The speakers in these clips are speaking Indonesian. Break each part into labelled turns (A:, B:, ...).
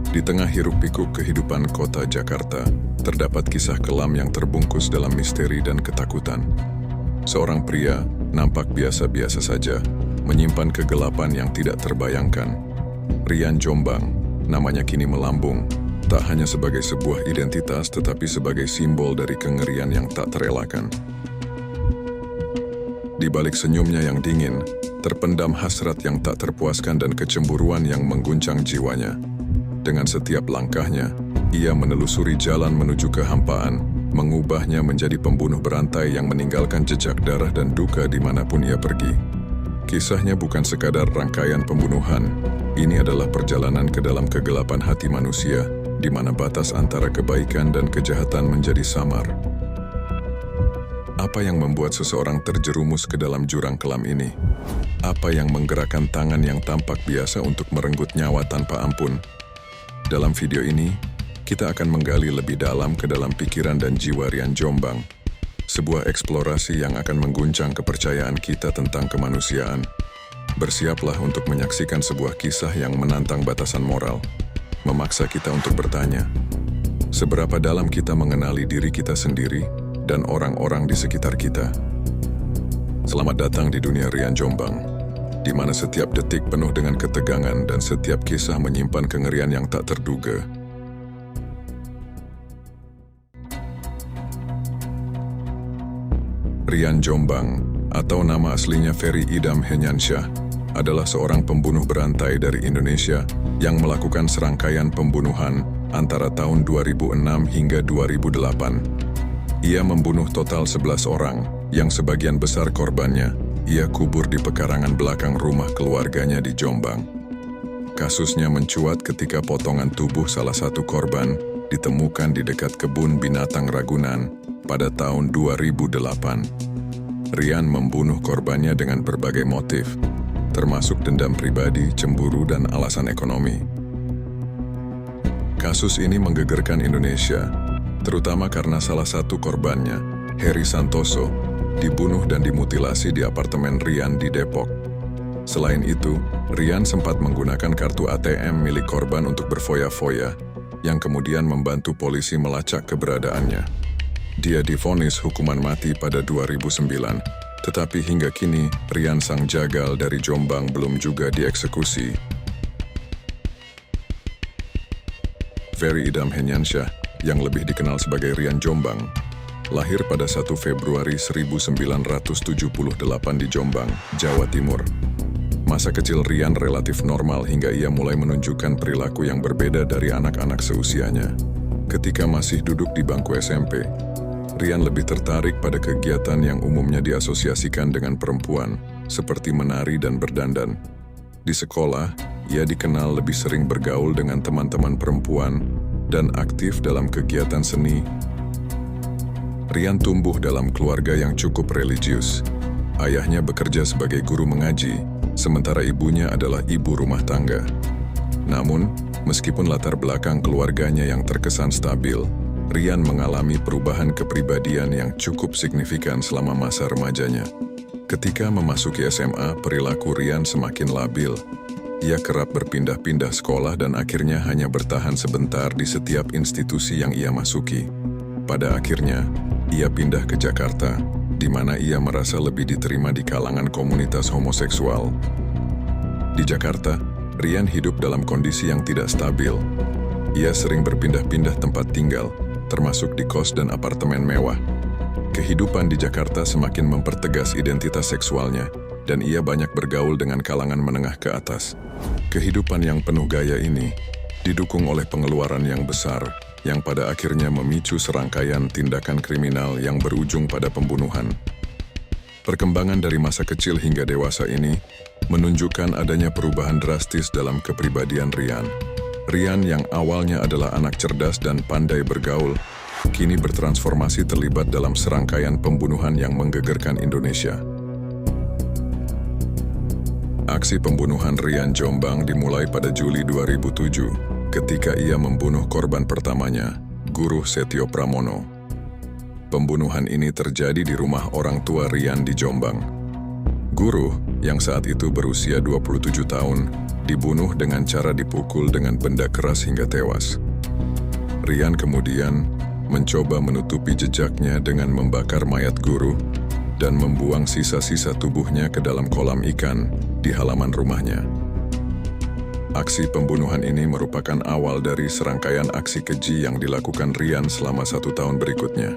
A: Di tengah hiruk-pikuk kehidupan kota Jakarta, terdapat kisah kelam yang terbungkus dalam misteri dan ketakutan. Seorang pria, nampak biasa-biasa saja, menyimpan kegelapan yang tidak terbayangkan. Rian Jombang, namanya kini melambung, tak hanya sebagai sebuah identitas tetapi sebagai simbol dari kengerian yang tak terelakkan. Di balik senyumnya yang dingin, terpendam hasrat yang tak terpuaskan dan kecemburuan yang mengguncang jiwanya. Dengan setiap langkahnya, ia menelusuri jalan menuju kehampaan, mengubahnya menjadi pembunuh berantai yang meninggalkan jejak darah dan duka dimanapun ia pergi. Kisahnya bukan sekadar rangkaian pembunuhan, ini adalah perjalanan ke dalam kegelapan hati manusia, di mana batas antara kebaikan dan kejahatan menjadi samar. Apa yang membuat seseorang terjerumus ke dalam jurang kelam ini? Apa yang menggerakkan tangan yang tampak biasa untuk merenggut nyawa tanpa ampun? Dalam video ini, kita akan menggali lebih dalam ke dalam pikiran dan jiwa Rian Jombang. Sebuah eksplorasi yang akan mengguncang kepercayaan kita tentang kemanusiaan. Bersiaplah untuk menyaksikan sebuah kisah yang menantang batasan moral, memaksa kita untuk bertanya, seberapa dalam kita mengenali diri kita sendiri dan orang-orang di sekitar kita. Selamat datang di dunia Rian Jombang, di mana setiap detik penuh dengan ketegangan dan setiap kisah menyimpan kengerian yang tak terduga. Rian Jombang, atau nama aslinya Ferry Idam Henyansyah, adalah seorang pembunuh berantai dari Indonesia yang melakukan serangkaian pembunuhan antara tahun 2006 hingga 2008. Ia membunuh total 11 orang, yang sebagian besar korbannya ia kubur di pekarangan belakang rumah keluarganya di Jombang. Kasusnya mencuat ketika potongan tubuh salah satu korban ditemukan di dekat kebun binatang Ragunan pada tahun 2008. Rian membunuh korbannya dengan berbagai motif, termasuk dendam pribadi, cemburu, dan alasan ekonomi. Kasus ini menggegerkan Indonesia, terutama karena salah satu korbannya, Heri Santoso, dibunuh dan dimutilasi di apartemen Rian di Depok. Selain itu, Rian sempat menggunakan kartu ATM milik korban untuk berfoya-foya, yang kemudian membantu polisi melacak keberadaannya. Dia divonis hukuman mati pada 2009, tetapi hingga kini Rian sang jagal dari Jombang belum juga dieksekusi. Ferry Idam Henyansyah, yang lebih dikenal sebagai Rian Jombang, lahir pada 1 Februari 1978 di Jombang, Jawa Timur. Masa kecil Rian relatif normal hingga ia mulai menunjukkan perilaku yang berbeda dari anak-anak seusianya. Ketika masih duduk di bangku SMP, Rian lebih tertarik pada kegiatan yang umumnya diasosiasikan dengan perempuan, seperti menari dan berdandan. Di sekolah, ia dikenal lebih sering bergaul dengan teman-teman perempuan dan aktif dalam kegiatan seni. Rian tumbuh dalam keluarga yang cukup religius. Ayahnya bekerja sebagai guru mengaji, sementara ibunya adalah ibu rumah tangga. Namun, meskipun latar belakang keluarganya yang terkesan stabil, Rian mengalami perubahan kepribadian yang cukup signifikan selama masa remajanya. Ketika memasuki SMA, perilaku Rian semakin labil. Ia kerap berpindah-pindah sekolah dan akhirnya hanya bertahan sebentar di setiap institusi yang ia masuki. Pada akhirnya, ia pindah ke Jakarta, di mana ia merasa lebih diterima di kalangan komunitas homoseksual. Di Jakarta, Rian hidup dalam kondisi yang tidak stabil. Ia sering berpindah-pindah tempat tinggal, termasuk di kos dan apartemen mewah. Kehidupan di Jakarta semakin mempertegas identitas seksualnya, dan ia banyak bergaul dengan kalangan menengah ke atas. Kehidupan yang penuh gaya ini didukung oleh pengeluaran yang besar, yang pada akhirnya memicu serangkaian tindakan kriminal yang berujung pada pembunuhan. Perkembangan dari masa kecil hingga dewasa ini menunjukkan adanya perubahan drastis dalam kepribadian Rian. Rian yang awalnya adalah anak cerdas dan pandai bergaul, kini bertransformasi terlibat dalam serangkaian pembunuhan yang menggegerkan Indonesia. Aksi pembunuhan Rian Jombang dimulai pada Juli 2007. Ketika ia membunuh korban pertamanya, Guru Setio Pramono. Pembunuhan ini terjadi di rumah orang tua Rian di Jombang. Guru, yang saat itu berusia 27 tahun, dibunuh dengan cara dipukul dengan benda keras hingga tewas. Rian kemudian mencoba menutupi jejaknya dengan membakar mayat guru dan membuang sisa-sisa tubuhnya ke dalam kolam ikan di halaman rumahnya. Aksi pembunuhan ini merupakan awal dari serangkaian aksi keji yang dilakukan Rian selama 1 tahun berikutnya.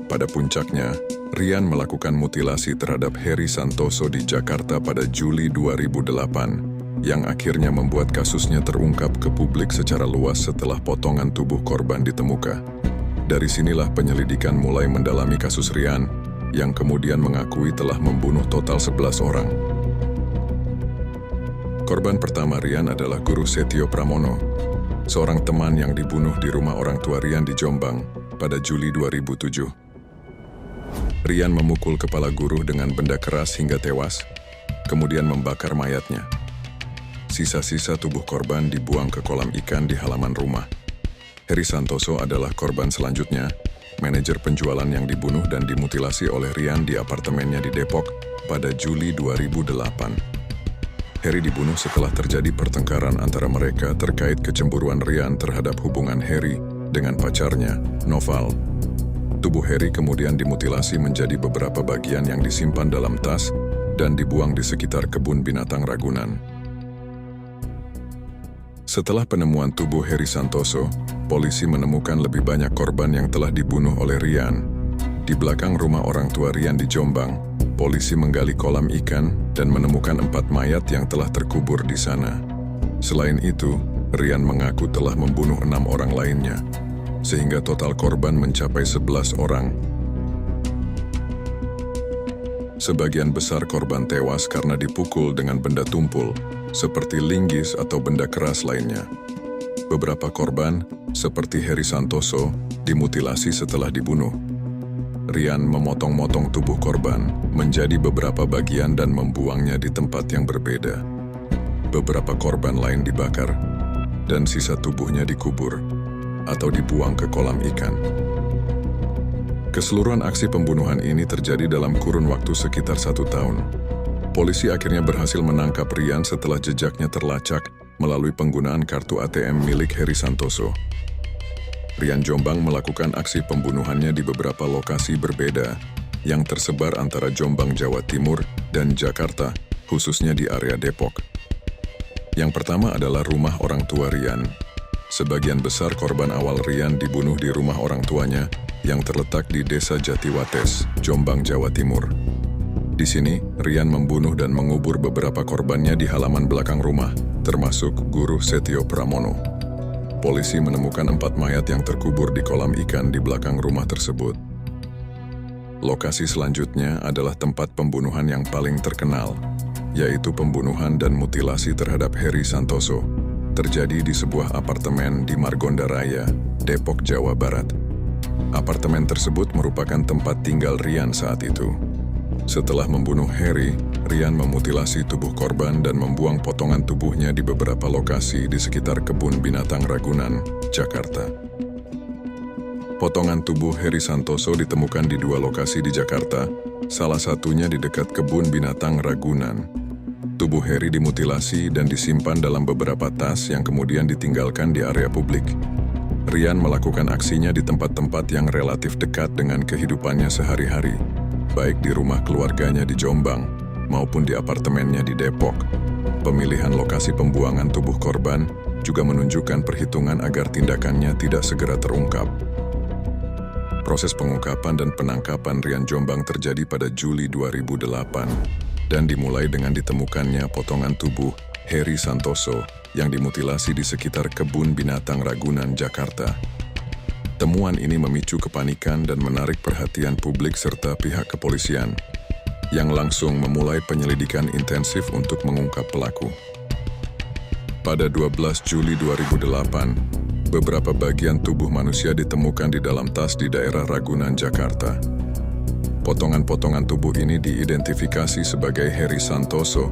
A: Pada puncaknya, Rian melakukan mutilasi terhadap Heri Santoso di Jakarta pada Juli 2008, yang akhirnya membuat kasusnya terungkap ke publik secara luas setelah potongan tubuh korban ditemukan. Dari sinilah penyelidikan mulai mendalami kasus Rian, yang kemudian mengakui telah membunuh total 11 orang. Korban pertama Rian adalah Guru Setio Pramono, seorang teman yang dibunuh di rumah orang tua Rian di Jombang pada Juli 2007. Rian memukul kepala guru dengan benda keras hingga tewas, kemudian membakar mayatnya. Sisa-sisa tubuh korban dibuang ke kolam ikan di halaman rumah. Heri Santoso adalah korban selanjutnya, manajer penjualan yang dibunuh dan dimutilasi oleh Rian di apartemennya di Depok pada Juli 2008. Heri dibunuh setelah terjadi pertengkaran antara mereka terkait kecemburuan Rian terhadap hubungan Heri dengan pacarnya, Noval. Tubuh Heri kemudian dimutilasi menjadi beberapa bagian yang disimpan dalam tas dan dibuang di sekitar kebun binatang Ragunan. Setelah penemuan tubuh Heri Santoso, polisi menemukan lebih banyak korban yang telah dibunuh oleh Rian. Di belakang rumah orang tua Rian di Jombang, polisi menggali kolam ikan dan menemukan 4 mayat yang telah terkubur di sana. Selain itu, Rian mengaku telah membunuh 6 orang lainnya, sehingga total korban mencapai 11 orang. Sebagian besar korban tewas karena dipukul dengan benda tumpul, seperti linggis atau benda keras lainnya. Beberapa korban, seperti Heri Santoso, dimutilasi setelah dibunuh. Rian memotong-motong tubuh korban menjadi beberapa bagian dan membuangnya di tempat yang berbeda. Beberapa korban lain dibakar, dan sisa tubuhnya dikubur atau dibuang ke kolam ikan. Keseluruhan aksi pembunuhan ini terjadi dalam kurun waktu sekitar 1 tahun. Polisi akhirnya berhasil menangkap Rian setelah jejaknya terlacak melalui penggunaan kartu ATM milik Heri Santoso. Rian Jombang melakukan aksi pembunuhannya di beberapa lokasi berbeda yang tersebar antara Jombang, Jawa Timur, dan Jakarta, khususnya di area Depok. Yang pertama adalah rumah orang tua Rian. Sebagian besar korban awal Rian dibunuh di rumah orang tuanya yang terletak di Desa Jatiwates, Jombang, Jawa Timur. Di sini, Rian membunuh dan mengubur beberapa korbannya di halaman belakang rumah, termasuk Guru Setio Pramono. Polisi menemukan 4 mayat yang terkubur di kolam ikan di belakang rumah tersebut. Lokasi selanjutnya adalah tempat pembunuhan yang paling terkenal, yaitu pembunuhan dan mutilasi terhadap Heri Santoso, terjadi di sebuah apartemen di Margonda Raya, Depok, Jawa Barat. Apartemen tersebut merupakan tempat tinggal Rian saat itu. Setelah membunuh Heri, Rian memutilasi tubuh korban dan membuang potongan tubuhnya di beberapa lokasi di sekitar kebun binatang Ragunan, Jakarta. Potongan tubuh Heri Santoso ditemukan di 2 lokasi di Jakarta, salah satunya di dekat kebun binatang Ragunan. Tubuh Heri dimutilasi dan disimpan dalam beberapa tas yang kemudian ditinggalkan di area publik. Rian melakukan aksinya di tempat-tempat yang relatif dekat dengan kehidupannya sehari-hari, baik di rumah keluarganya di Jombang maupun di apartemennya di Depok. Pemilihan lokasi pembuangan tubuh korban juga menunjukkan perhitungan agar tindakannya tidak segera terungkap. Proses pengungkapan dan penangkapan Rian Jombang terjadi pada Juli 2008 dan dimulai dengan ditemukannya potongan tubuh Heri Santoso yang dimutilasi di sekitar kebun binatang Ragunan, Jakarta. Temuan ini memicu kepanikan dan menarik perhatian publik serta pihak kepolisian, yang langsung memulai penyelidikan intensif untuk mengungkap pelaku. Pada 12 Juli 2008, beberapa bagian tubuh manusia ditemukan di dalam tas di daerah Ragunan, Jakarta. Potongan-potongan tubuh ini diidentifikasi sebagai Heri Santoso,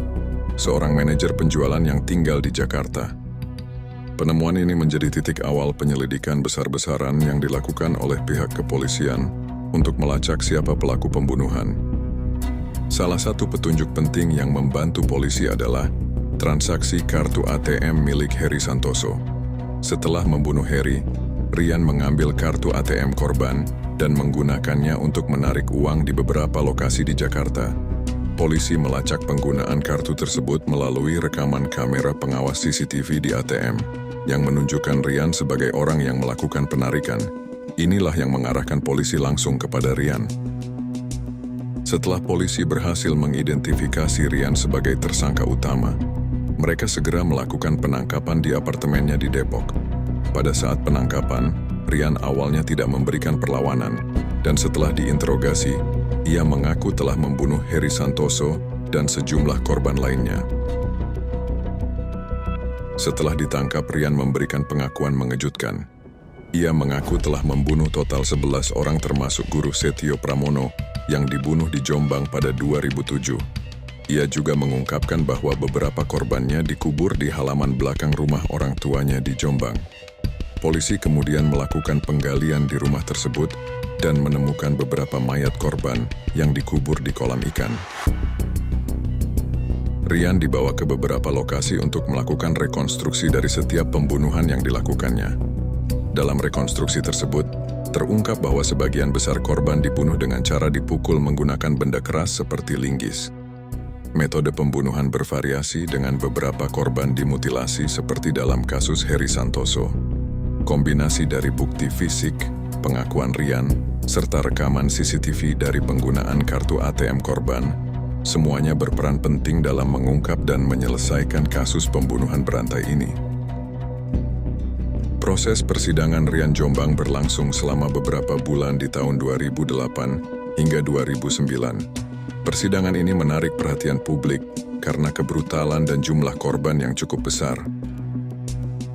A: seorang manajer penjualan yang tinggal di Jakarta. Penemuan ini menjadi titik awal penyelidikan besar-besaran yang dilakukan oleh pihak kepolisian untuk melacak siapa pelaku pembunuhan. Salah satu petunjuk penting yang membantu polisi adalah Transaksi kartu ATM milik Heri Santoso. Setelah membunuh Heri, Rian mengambil kartu ATM korban dan menggunakannya untuk menarik uang di beberapa lokasi di Jakarta. Polisi melacak penggunaan kartu tersebut melalui rekaman kamera pengawas CCTV di ATM yang menunjukkan Rian sebagai orang yang melakukan penarikan. Inilah yang mengarahkan polisi langsung kepada Rian. Setelah polisi berhasil mengidentifikasi Rian sebagai tersangka utama, mereka segera melakukan penangkapan di apartemennya di Depok. Pada saat penangkapan, Rian awalnya tidak memberikan perlawanan, dan setelah diinterogasi, ia mengaku telah membunuh Heri Santoso dan sejumlah korban lainnya. Setelah ditangkap, Rian memberikan pengakuan mengejutkan. Ia mengaku telah membunuh total 11 orang termasuk guru Setio Pramono yang dibunuh di Jombang pada 2007. Ia juga mengungkapkan bahwa beberapa korbannya dikubur di halaman belakang rumah orang tuanya di Jombang. Polisi kemudian melakukan penggalian di rumah tersebut dan menemukan beberapa mayat korban yang dikubur di kolam ikan. Rian dibawa ke beberapa lokasi untuk melakukan rekonstruksi dari setiap pembunuhan yang dilakukannya. Dalam rekonstruksi tersebut, terungkap bahwa sebagian besar korban dibunuh dengan cara dipukul menggunakan benda keras seperti linggis. Metode pembunuhan bervariasi dengan beberapa korban dimutilasi seperti dalam kasus Heri Santoso. Kombinasi dari bukti fisik, pengakuan Rian, serta rekaman CCTV dari penggunaan kartu ATM korban, semuanya berperan penting dalam mengungkap dan menyelesaikan kasus pembunuhan berantai ini. Proses persidangan Rian Jombang berlangsung selama beberapa bulan di tahun 2008 hingga 2009. Persidangan ini menarik perhatian publik karena kebrutalan dan jumlah korban yang cukup besar.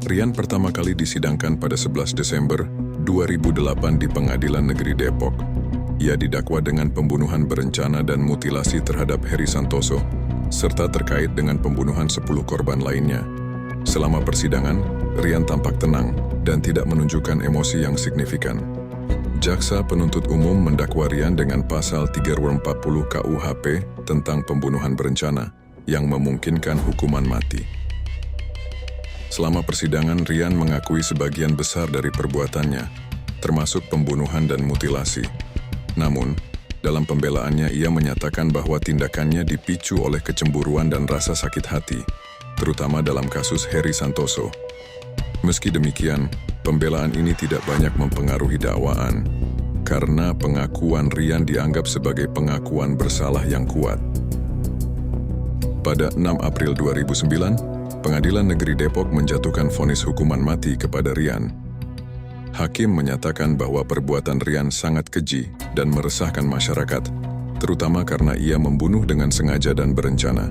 A: Rian pertama kali disidangkan pada 11 Desember 2008 di Pengadilan Negeri Depok. Ia didakwa dengan pembunuhan berencana dan mutilasi terhadap Heri Santoso, serta terkait dengan pembunuhan 10 korban lainnya. Selama persidangan, Rian tampak tenang dan tidak menunjukkan emosi yang signifikan. Jaksa penuntut umum mendakwa Rian dengan pasal 340 KUHP tentang pembunuhan berencana yang memungkinkan hukuman mati. Selama persidangan, Rian mengakui sebagian besar dari perbuatannya, termasuk pembunuhan dan mutilasi. Namun, dalam pembelaannya ia menyatakan bahwa tindakannya dipicu oleh kecemburuan dan rasa sakit hati, terutama dalam kasus Heri Santoso. Meski demikian, pembelaan ini tidak banyak mempengaruhi dakwaan, karena pengakuan Rian dianggap sebagai pengakuan bersalah yang kuat. Pada 6 April 2009, Pengadilan Negeri Depok menjatuhkan vonis hukuman mati kepada Rian. Hakim menyatakan bahwa perbuatan Rian sangat keji dan meresahkan masyarakat, terutama karena ia membunuh dengan sengaja dan berencana.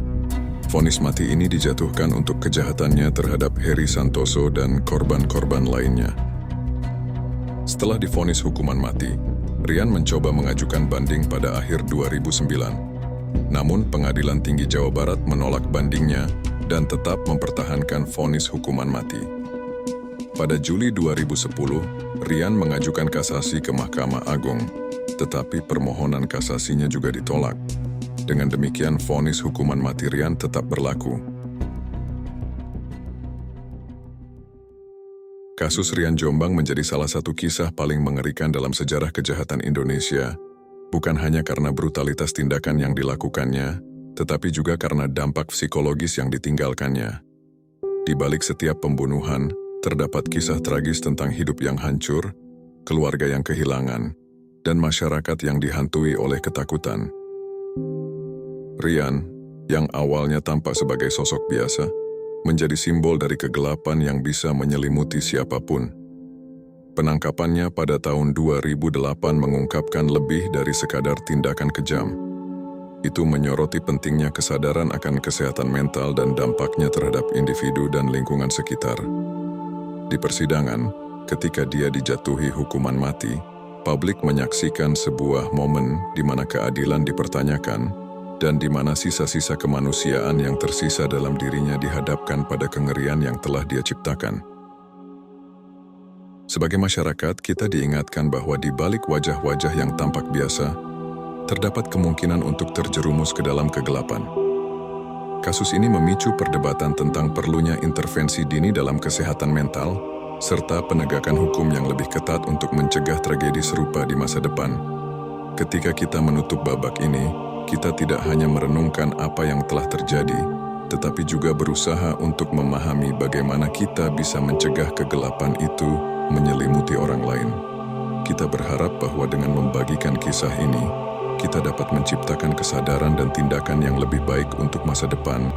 A: Vonis mati ini dijatuhkan untuk kejahatannya terhadap Heri Santoso dan korban-korban lainnya. Setelah divonis hukuman mati, Rian mencoba mengajukan banding pada akhir 2009. Namun, Pengadilan Tinggi Jawa Barat menolak bandingnya dan tetap mempertahankan vonis hukuman mati. Pada Juli 2010, Rian mengajukan kasasi ke Mahkamah Agung, tetapi permohonan kasasinya juga ditolak. Dengan demikian, vonis hukuman mati Rian tetap berlaku. Kasus Rian Jombang menjadi salah satu kisah paling mengerikan dalam sejarah kejahatan Indonesia, bukan hanya karena brutalitas tindakan yang dilakukannya, tetapi juga karena dampak psikologis yang ditinggalkannya. Di balik setiap pembunuhan, terdapat kisah tragis tentang hidup yang hancur, keluarga yang kehilangan, dan masyarakat yang dihantui oleh ketakutan. Rian, yang awalnya tampak sebagai sosok biasa, menjadi simbol dari kegelapan yang bisa menyelimuti siapapun. Penangkapannya pada tahun 2008 mengungkapkan lebih dari sekadar tindakan kejam. Itu menyoroti pentingnya kesadaran akan kesehatan mental dan dampaknya terhadap individu dan lingkungan sekitar. Di persidangan, ketika dia dijatuhi hukuman mati, publik menyaksikan sebuah momen di mana keadilan dipertanyakan dan di mana sisa-sisa kemanusiaan yang tersisa dalam dirinya dihadapkan pada kengerian yang telah dia ciptakan. Sebagai masyarakat, kita diingatkan bahwa di balik wajah-wajah yang tampak biasa, terdapat kemungkinan untuk terjerumus ke dalam kegelapan. Kasus ini memicu perdebatan tentang perlunya intervensi dini dalam kesehatan mental, serta penegakan hukum yang lebih ketat untuk mencegah tragedi serupa di masa depan. Ketika kita menutup babak ini, kita tidak hanya merenungkan apa yang telah terjadi, tetapi juga berusaha untuk memahami bagaimana kita bisa mencegah kegelapan itu menyelimuti orang lain. Kita berharap bahwa dengan membagikan kisah ini, kita dapat menciptakan kesadaran dan tindakan yang lebih baik untuk masa depan